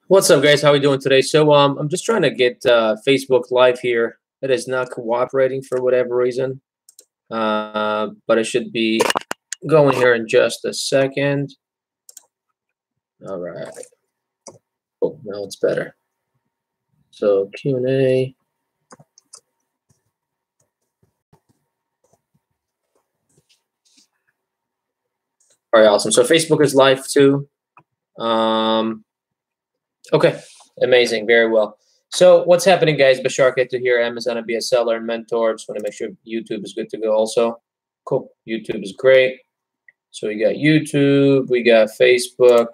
What's up, guys? How are we doing today? So, I'm just trying to get Facebook Live here. It is not cooperating for whatever reason, but it should be going here in just a second. All right. Oh, now it's better. So Q&A. All right, awesome. So Facebook is live too. Okay, amazing, very well. So what's happening, guys? Bashar Ketu here, Amazon and be a seller and mentor. Just want to make sure YouTube is good to go also. Cool, YouTube is great. So we got YouTube, we got Facebook,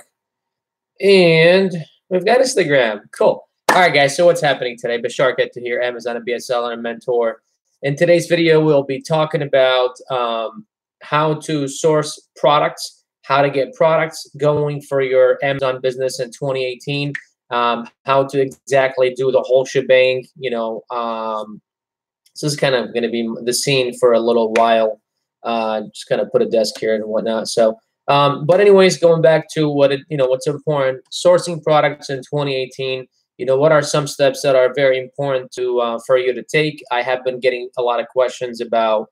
and we've got Instagram. Cool. All right, guys, so what's happening today? Bashar Ketu here, Amazon and be a seller and mentor. In today's video, we'll be talking about how to source products, how to get products going for your Amazon business in 2018, how to exactly do the whole shebang, so this is kind of going to be the scene for a little while. Just kind of put a desk here and whatnot. So, but anyways, going back to what's important, sourcing products in 2018. What are some steps that are very important to for you to take? I have been getting a lot of questions about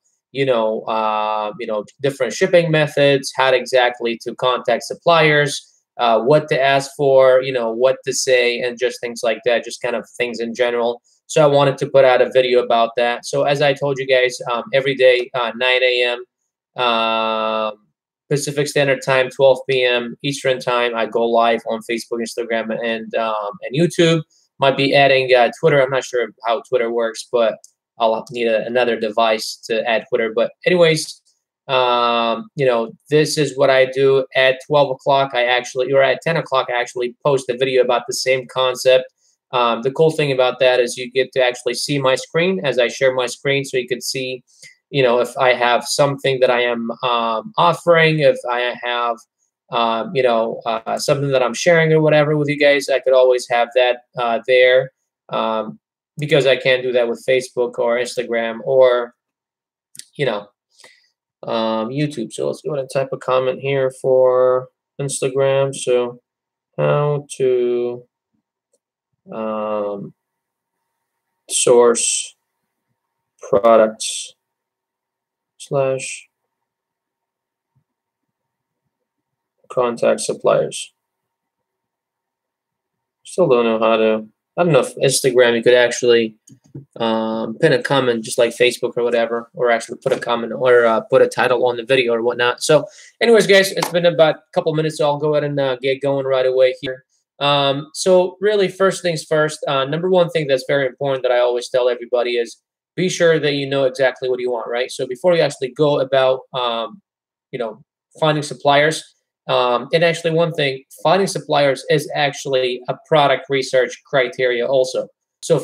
different shipping methods, how exactly to contact suppliers, what to ask for, what to say, and just things like that, just kind of things in general. So I wanted to put out a video about that. So as I told you guys, every day, 9 a.m. Pacific Standard Time, 12 p.m. Eastern Time, I go live on Facebook, Instagram, and YouTube. Might be adding Twitter. I'm not sure how Twitter works, but I'll need another device to add Twitter. But anyways, this is what I do at 12 o'clock. Or at 10 o'clock, I actually post a video about the same concept. The cool thing about that is you get to actually see my screen as I share my screen, so you can see, if I have something that I am offering, if I have, something that I'm sharing or whatever with you guys, I could always have that there. Because I can't do that with Facebook or Instagram or, YouTube. So let's go ahead and type a comment here for Instagram. So how to source products / contact suppliers. Still don't know how to. I don't know if Instagram you could actually pin a comment just like Facebook or whatever, or actually put a comment or put a title on the video or whatnot. So anyways, guys, it's been about a couple minutes, so I'll go ahead and get going right away here. So really, first things first, number one thing that's very important that I always tell everybody is be sure that you know exactly what you want, right? So before you actually go about, finding suppliers, and actually one thing, finding suppliers is actually a product research criteria also. So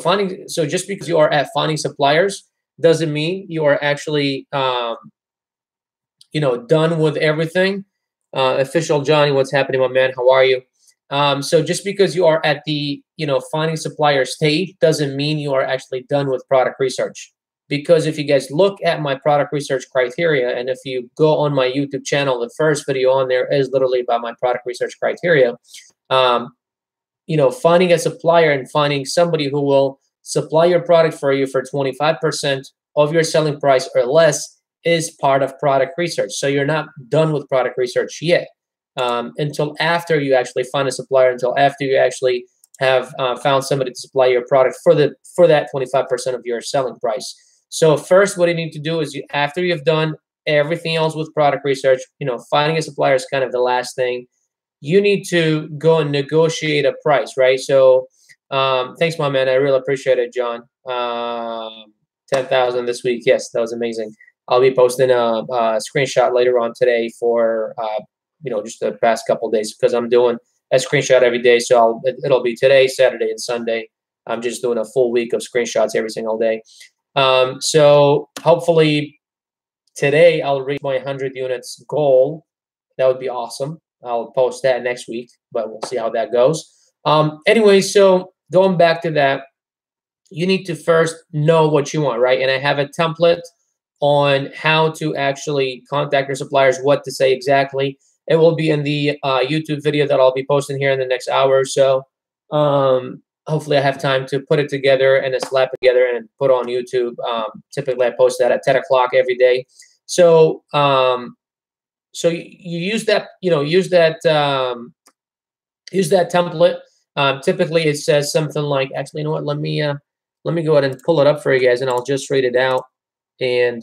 just because you are at finding suppliers doesn't mean you are actually, done with everything. Official Johnny, what's happening, my man? How are you? So just because you are at the, finding supplier stage doesn't mean you are actually done with product research. Because if you guys look at my product research criteria, and if you go on my YouTube channel, the first video on there is literally about my product research criteria. Finding a supplier and finding somebody who will supply your product for you for 25% of your selling price or less is part of product research. So you're not done with product research yet. Until after you actually find a supplier, until after you actually have found somebody to supply your product for that 25% of your selling price. So first, what you need to do is after you've done everything else with product research, finding a supplier is kind of the last thing. You need to go and negotiate a price, right? So thanks, my man. I really appreciate it, John. 10,000 this week. Yes, that was amazing. I'll be posting a screenshot later on today for just the past couple of days, because I'm doing a screenshot every day. So it'll be today, Saturday, and Sunday. I'm just doing a full week of screenshots every single day. So hopefully today I'll reach my 100 units goal. That would be awesome. I'll post that next week, but we'll see how that goes. Anyway, so going back to that, you need to first know what you want, right? And I have a template on how to actually contact your suppliers, what to say exactly. It will be in the YouTube video that I'll be posting here in the next hour or so. Hopefully I have time to put it together and then slap it together and put on YouTube. Typically I post that at 10 o'clock every day. So so you use that, use that template. Typically it says something like, actually, you know what, let me go ahead and pull it up for you guys and I'll just read it out. And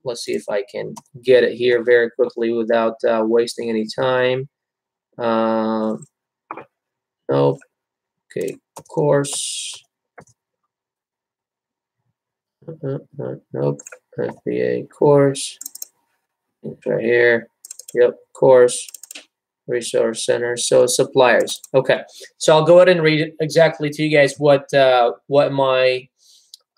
let's see if I can get it here very quickly without wasting any time. Nope. Okay, course. Nope. FBA course. It's right here. Yep, course. Resource center. So suppliers. Okay, so I'll go ahead and read it exactly to you guys what my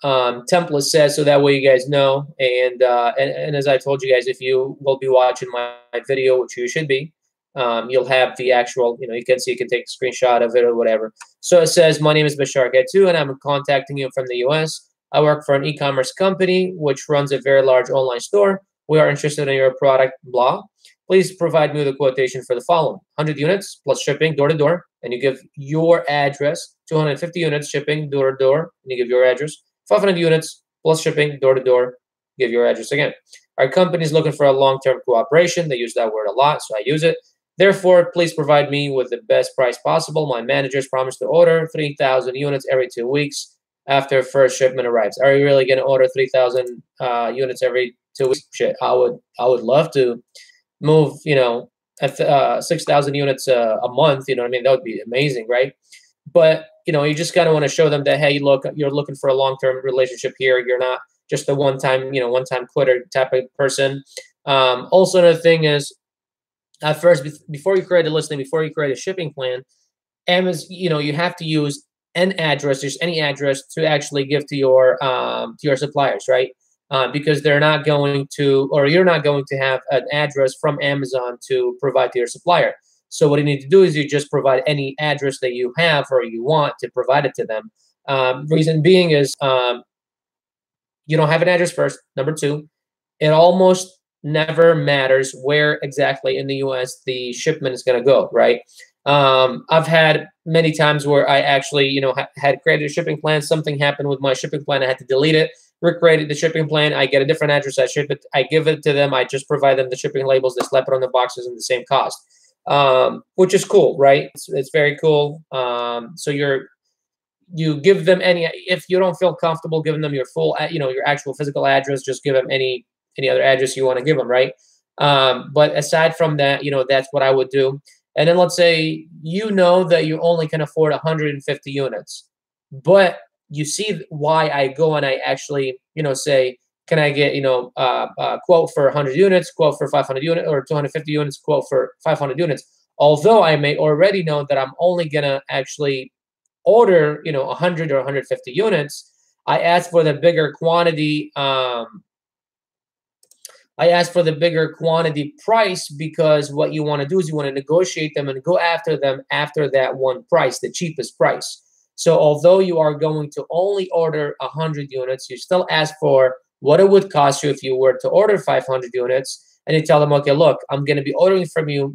template says, so that way you guys know. And as I told you guys, if you will be watching my video, which you should be, you'll have the actual, you can see, you can take a screenshot of it or whatever. So it says, my name is Bashar Gatu, and I'm contacting you from the US. I work for an e-commerce company which runs a very large online store. We are interested in your product, blah. Please provide me with a quotation for the following: 100 units plus shipping door to door, and you give your address. 250 units shipping door to door, and you give your address. 500 units plus shipping door to door, give your address again. Our company is looking for a long-term cooperation. They use that word a lot, so I use it. Therefore, please provide me with the best price possible. My managers promised to order 3,000 units every 2 weeks after first shipment arrives. Are you really going to order 3,000 units every 2 weeks? Shit, I would love to move, 6,000 units a month. You know what I mean? That would be amazing, right? But you just kind of want to show them that, hey, look, you're looking for a long-term relationship here. You're not just a one-time quitter type of person. Also, another thing is, at first, before you create a listing, before you create a shipping plan, Amazon, you have to use an address, just any address, to actually give to your suppliers, right? Because they're not going to, or you're not going to have an address from Amazon to provide to your supplier. So what you need to do is you just provide any address that you have or you want to provide it to them. Reason being is you don't have an address first. Number two, it almost never matters where exactly in the U.S. the shipment is going to go, right? I've had many times where I actually, had created a shipping plan. Something happened with my shipping plan. I had to delete it, recreated the shipping plan. I get a different address. I ship it. I give it to them. I just provide them the shipping labels. They slap it on the boxes in the same cost, which is cool, right? It's very cool. So you give them any, if you don't feel comfortable giving them your full, your actual physical address, just give them any other address you want to give them, right? But aside from that, that's what I would do. And then let's say that you only can afford 150 units, but you see why I go and I actually, say, can I get, quote for 100 units, quote for 500 units, or 250 units, quote for 500 units. Although I may already know that I'm only gonna actually order, 100 or 150 units, I ask for the bigger quantity. I ask for the bigger quantity price, because what you want to do is you want to negotiate them and go after them after that one price, the cheapest price. So although you are going to only order 100 units, you still ask for what it would cost you if you were to order 500 units, and you tell them, okay, look, I'm going to be ordering from you,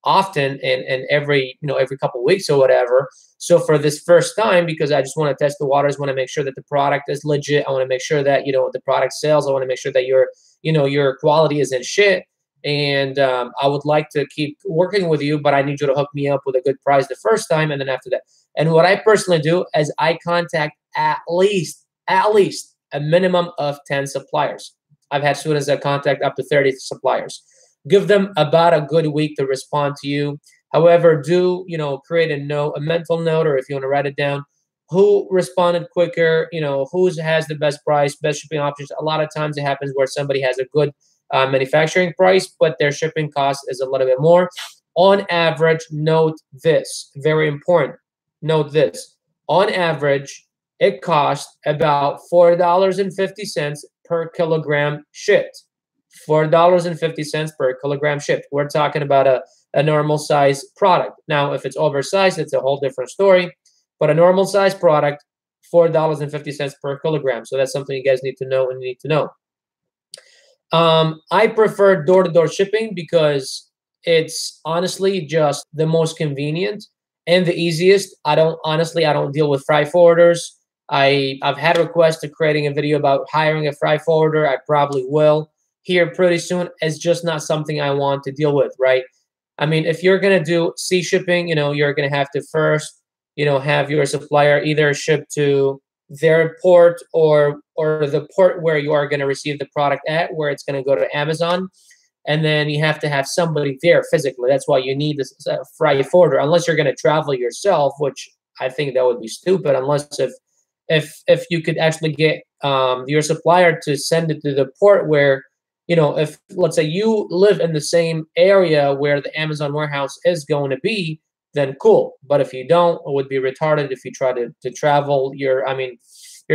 often and every couple of weeks or whatever. So for this first time, because I just want to test the waters, want to make sure that the product is legit. I want to make sure that the product sells. I want to make sure that your quality isn't shit. And I would like to keep working with you, but I need you to hook me up with a good price the first time, and then after that. And what I personally do is I contact at least a minimum of 10 suppliers. I've had students that contact up to 30 suppliers. Give them about a good week to respond to you. However, do create a mental note, or if you want to write it down, who responded quicker, who has the best price, best shipping options. A lot of times it happens where somebody has a good manufacturing price, but their shipping cost is a little bit more. On average, note this, very important, note this. On average, it costs about $4.50 per kilogram shipped. $4.50 per kilogram shipped. We're talking about a normal size product. Now, if it's oversized, it's a whole different story. But a normal size product, $4.50 per kilogram. So that's something you guys need to know and need to know. I prefer door-to-door shipping because it's honestly just the most convenient, and the easiest. I don't deal with freight forwarders. I've had requests to creating a video about hiring a freight forwarder. I probably will here pretty soon. It's just not something I want to deal with, right? I mean, if you're gonna do sea shipping, you're gonna have to first, have your supplier either ship to their port or the port where you are gonna receive the product at, where it's gonna go to Amazon, and then you have to have somebody there physically. That's why you need this freight forwarder, unless you're gonna travel yourself, which I think that would be stupid. Unless if you could actually get your supplier to send it to the port where, if let's say you live in the same area where the Amazon warehouse is going to be, then cool. But if you don't, it would be retarded if you try to travel. Your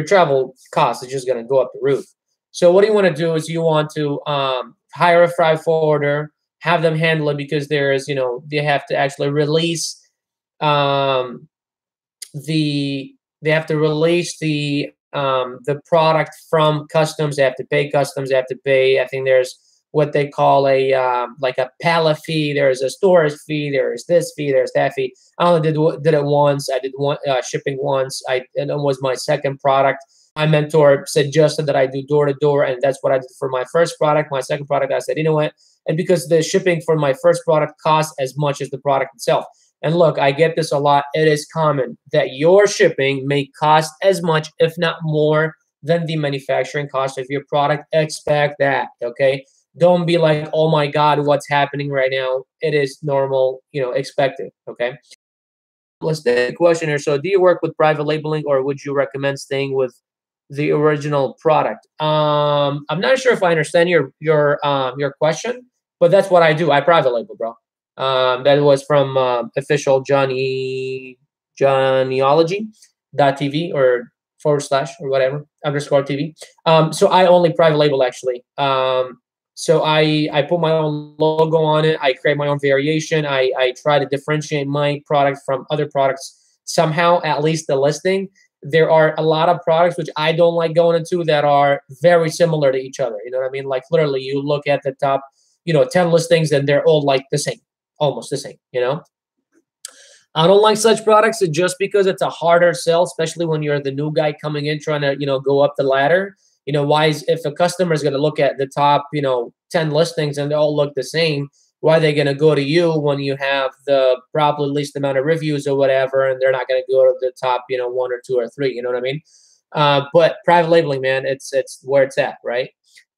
travel cost is just going to go up the roof. So what you want to do is you want to hire a freight forwarder, have them handle it, because they have to actually release they have to release the product from customs. They have to pay customs. They have to pay. I think there's what they call a like a pallet fee. There's a storage fee. There's this fee. There's that fee. I only did it once. I did one shipping once. And it was my second product. My mentor suggested that I do door to door, and that's what I did for my first product. My second product, I said, you know what? And because the shipping for my first product costs as much as the product itself. And look, I get this a lot. It is common that your shipping may cost as much, if not more, than the manufacturing cost of your product. Expect that, okay? Don't be like, oh my God, what's happening right now? It is normal, expected, okay? Let's take a question here. So do you work with private labeling, or would you recommend staying with the original product? I'm not sure if I understand your question, but that's what I do. I private label, bro. That was from official Johnnyology.tv or / or whatever _TV. So I only private label actually. So I put my own logo on it. I create my own variation. I try to differentiate my product from other products somehow, at least the listing. There are a lot of products which I don't like going into that are very similar to each other. You know what I mean? Like literally you look at the top, 10 listings and they're all like the same. Almost the same, I don't like such products just because it's a harder sell, especially when you're the new guy coming in trying to, go up the ladder. If a customer is going to look at the top, 10 listings and they all look the same, why are they going to go to you when you have the probably least amount of reviews or whatever, and they're not going to go to the top, 1 or 2 or 3, you know what I mean? But private labeling, man, it's where it's at, right?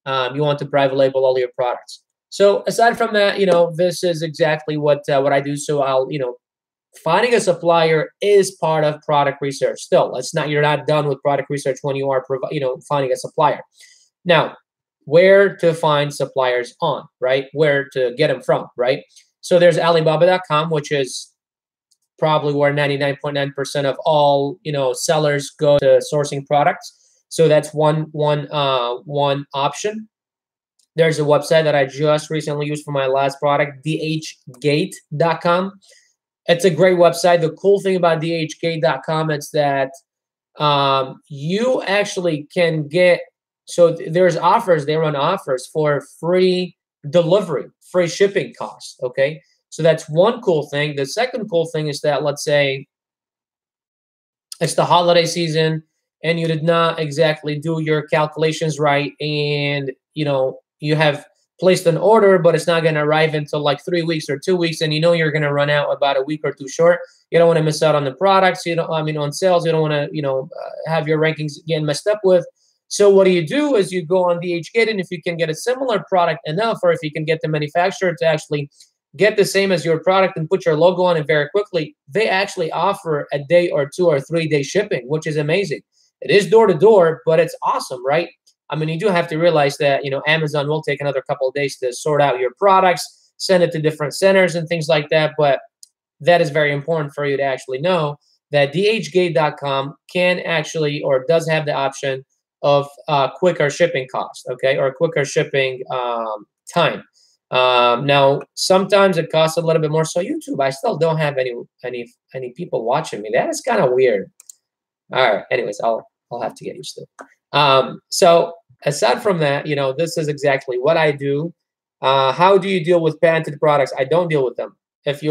You want to private label all your products. So aside from that, this is exactly what I do. So I'll, finding a supplier is part of product research. Still, you're not done with product research when you are, finding a supplier. Now, where to find suppliers on, right? Where to get them from, right? So there's Alibaba.com, which is probably where 99.9% of all, sellers go to sourcing products. So that's one option. There's a website that I just recently used for my last product, dhgate.com. It's a great website. The cool thing about dhgate.com is that you actually can get, so there's offers, they run offers for free delivery, free shipping costs, okay? So that's one cool thing. The second cool thing is that, let's say it's the holiday season and you did not exactly do your calculations right, and you have placed an order, but it's not going to arrive until like 3 weeks or 2 weeks, and you're going to run out about a week or two short. You don't want to miss out on the products. On sales. You don't want to, have your rankings getting messed up with. So what do? Is you go on DHgate, and if you can get a similar product enough, or if you can get the manufacturer to actually get the same as your product and put your logo on it very quickly, they actually offer a day or 2 or 3 day shipping, which is amazing. It is door to door, but it's awesome, right? I mean, you do have to realize that, Amazon will take another couple of days to sort out your products, send it to different centers and things like that. But that is very important for you to actually know that dhgate.com can actually, or does have the option of quicker shipping cost, okay, or quicker shipping time. Now, sometimes it costs a little bit more. So YouTube, I still don't have any people watching me. That is kind of weird. All right. Anyways, I'll have to get used to it. So aside from that, this is exactly what I do. How do you deal with patented products? I don't deal with them. if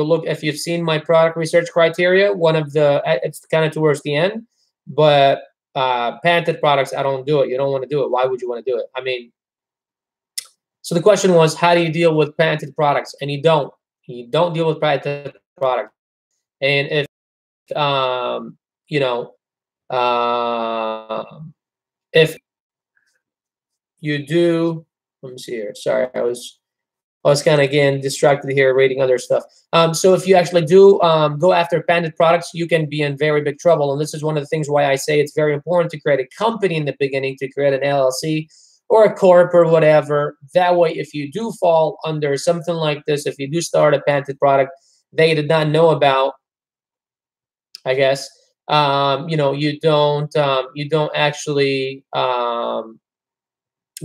you've seen my product research criteria, one of the, it's kind of towards the end, but patented products, I don't do it. You don't want to do it. Why would you want to do it? I mean, so the question was, how do you deal with patented products? And you don't deal with patented products. And if you know, if you do, let me see here. Sorry, I was kind of, again, distracted here reading other stuff. So if you actually do go after patented products, you can be in very big trouble. And this is one of the things why I say it's very important to create a company in the beginning, to create an LLC or a corp or whatever. That way, if you do fall under something like this, if you do start a patented product they did not know about, I guess, you know, you don't actually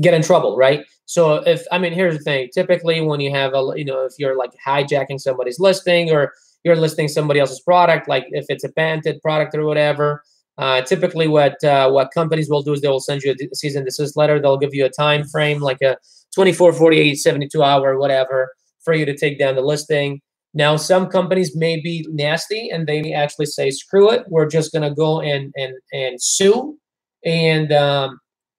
get in trouble, right? So if, I mean, here's the thing, typically when you have a, you know, if you're like hijacking somebody's listing or you're listing somebody else's product, like if it's a patented product or whatever, typically what companies will do is they will send you a cease and desist letter. They'll give you a time frame, like a 24, 48, 72 hour, whatever, for you to take down the listing. Now, some companies may be nasty and they may actually say, screw it, we're just going to go and sue. And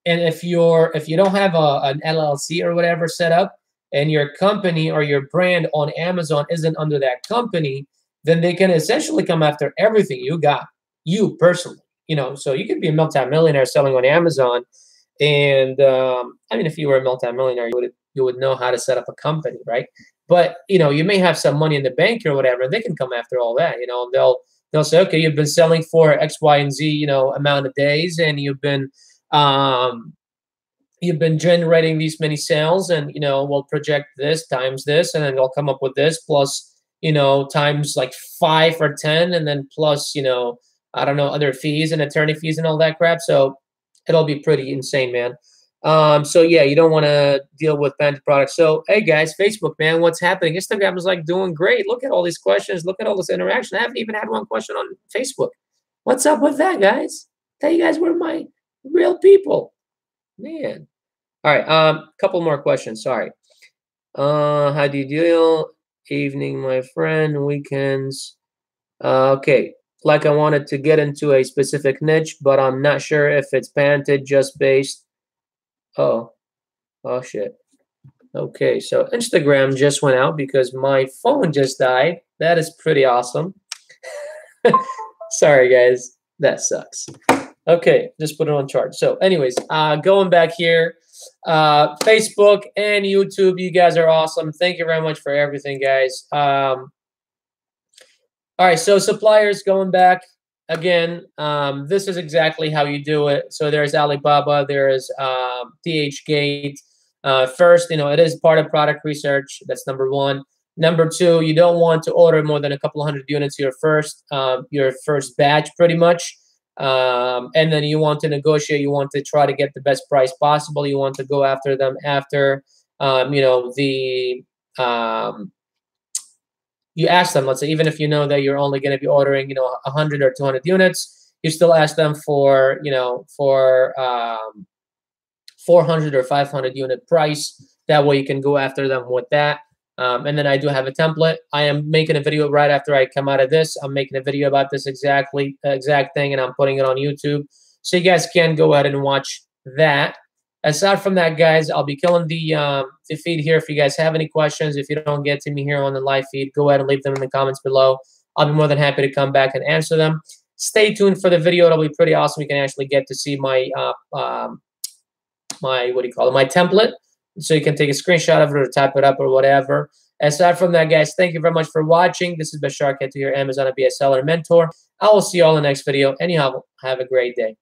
if you don't have an LLC or whatever set up, and your company or your brand on Amazon isn't under that company, then they can essentially come after everything you got, you personally. You know, so you could be a multimillionaire selling on Amazon, and I mean, if you were a multimillionaire, you would know how to set up a company, right? But you know, you may have some money in the bank or whatever, and they can come after all that. You know, they'll say, okay, you've been selling for X, Y, and Z, you know, amount of days, and you've been generating these many sales, and you know, we'll project this times this, and then they'll come up with this plus, you know, times like 5 or 10, and then plus, you know, I don't know, other fees and attorney fees and all that crap. So it'll be pretty insane, man. So yeah, you don't want to deal with patented products. So hey guys, Facebook, man, what's happening? Instagram is like doing great. Look at all these questions. Look at all this interaction. I haven't even had one question on Facebook. What's up with that, guys? Tell you guys, we're my real people, man. All right, couple more questions. Sorry. How do you deal? Evening, my friend. Weekends. Okay. Like I wanted to get into a specific niche, but I'm not sure if it's patented, just based. Oh shit. Okay, so Instagram just went out because my phone just died. That is pretty awesome. Sorry, guys. That sucks. Okay, just put it on charge. So anyways, going back here, Facebook and YouTube, you guys are awesome. Thank you very much for everything, guys. All right, so suppliers, going back again, this is exactly how you do it. So there's Alibaba, there's DHgate. First, you know, it is part of product research. That's number one. Number two, you don't want to order more than a couple hundred units your first batch, pretty much. And then you want to negotiate. You want to try to get the best price possible. You want to go after them after, you know, you ask them, let's say, even if you know that you're only going to be ordering, you know, 100 or 200 units, you still ask them for, you know, for 400 or 500 unit price. That way you can go after them with that. And then I do have a template. I am making a video right after I come out of this. I'm making a video about this exact thing, and I'm putting it on YouTube. So you guys can go ahead and watch that. Aside from that, guys, I'll be killing the feed here. If you guys have any questions, if you don't get to me here on the live feed, go ahead and leave them in the comments below. I'll be more than happy to come back and answer them. Stay tuned for the video. It'll be pretty awesome. You can actually get to see my my template. So you can take a screenshot of it or type it up or whatever. Aside from that, guys, thank you very much for watching. This is Bashar Katou, your Amazon FBA seller mentor. I will see you all in the next video. Anyhow, have a great day.